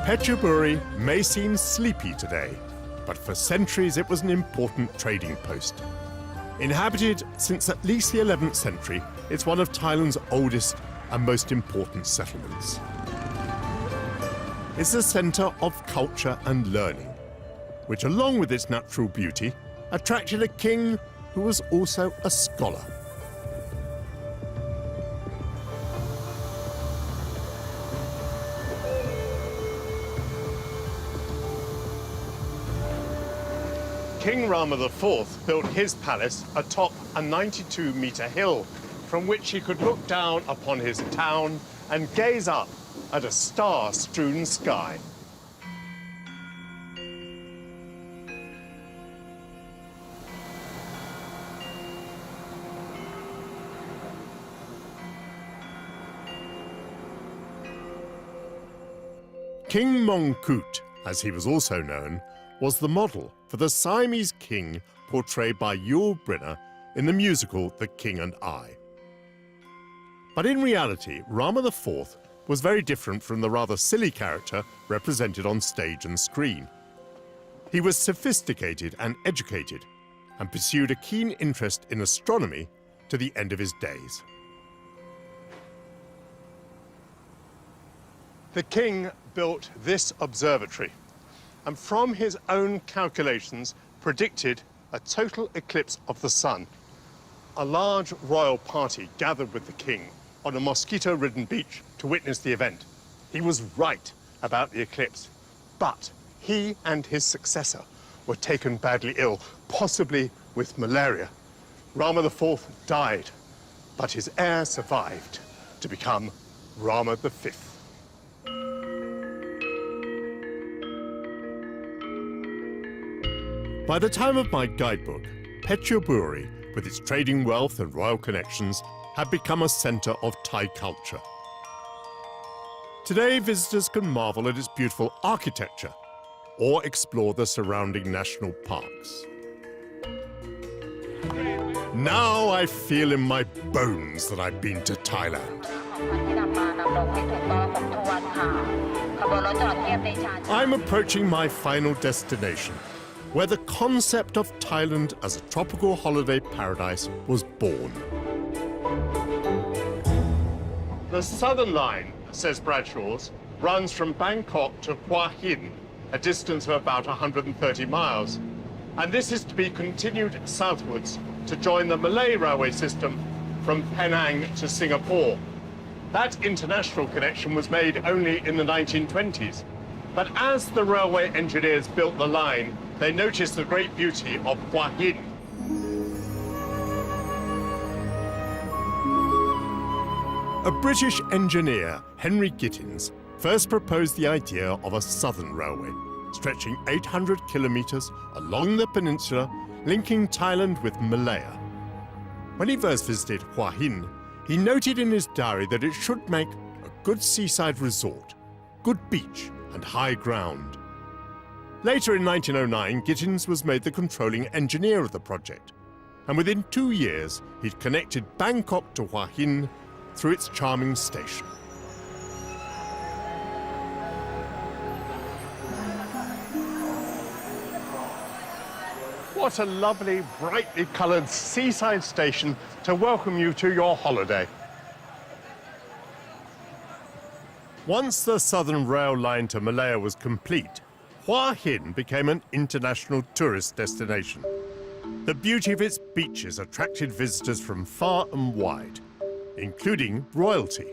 Phetchaburi may seem sleepy today, but for centuries it was an important trading post. Inhabited since at least the 11th century, it's one of Thailand's oldest and most important settlements. It's a centre of culture and learning, which along with its natural beauty, attracted a king who was also a scholar. King Rama IV built his palace atop a 92-metre hill from which he could look down upon his town and gaze up at a star-strewn sky. King Mongkut, as he was also known, was the model for the Siamese king portrayed by Yul Brynner in the musical The King and I. But in reality, Rama IV was very different from the rather silly character represented on stage and screen. He was sophisticated and educated, and pursued a keen interest in astronomy to the end of his days. The king built this observatory, and from his own calculations predicted a total eclipse of the sun. A large royal party gathered with the king on a mosquito-ridden beach to witness the event. He was right about the eclipse, but he and his successor were taken badly ill, possibly with malaria. Rama IV died, but his heir survived to become Rama V. By the time of my guidebook, Phetchaburi, with its trading wealth and royal connections, had become a centre of Thai culture. Today, visitors can marvel at its beautiful architecture or explore the surrounding national parks. Now I feel in my bones that I've been to Thailand. I'm approaching my final destination, where the concept of Thailand as a tropical holiday paradise was born. The southern line, says Bradshaw's, runs from Bangkok to Hua Hin, a distance of about 130 miles. And this is to be continued southwards to join the Malay railway system from Penang to Singapore. That international connection was made only in the 1920s. But as the railway engineers built the line, they noticed the great beauty of Hua Hin. A British engineer, Henry Gittins, first proposed the idea of a southern railway, stretching 800 kilometres along the peninsula, linking Thailand with Malaya. When he first visited Hua Hin, he noted in his diary that it should make a good seaside resort, good beach and high ground. Later in 1909, Gittins was made the controlling engineer of the project, and within 2 years, he'd connected Bangkok to Hua Hin through its charming station. What a lovely, brightly coloured seaside station to welcome you to your holiday. Once the southern rail line to Malaya was complete, Hua Hin became an international tourist destination. The beauty of its beaches attracted visitors from far and wide, including royalty.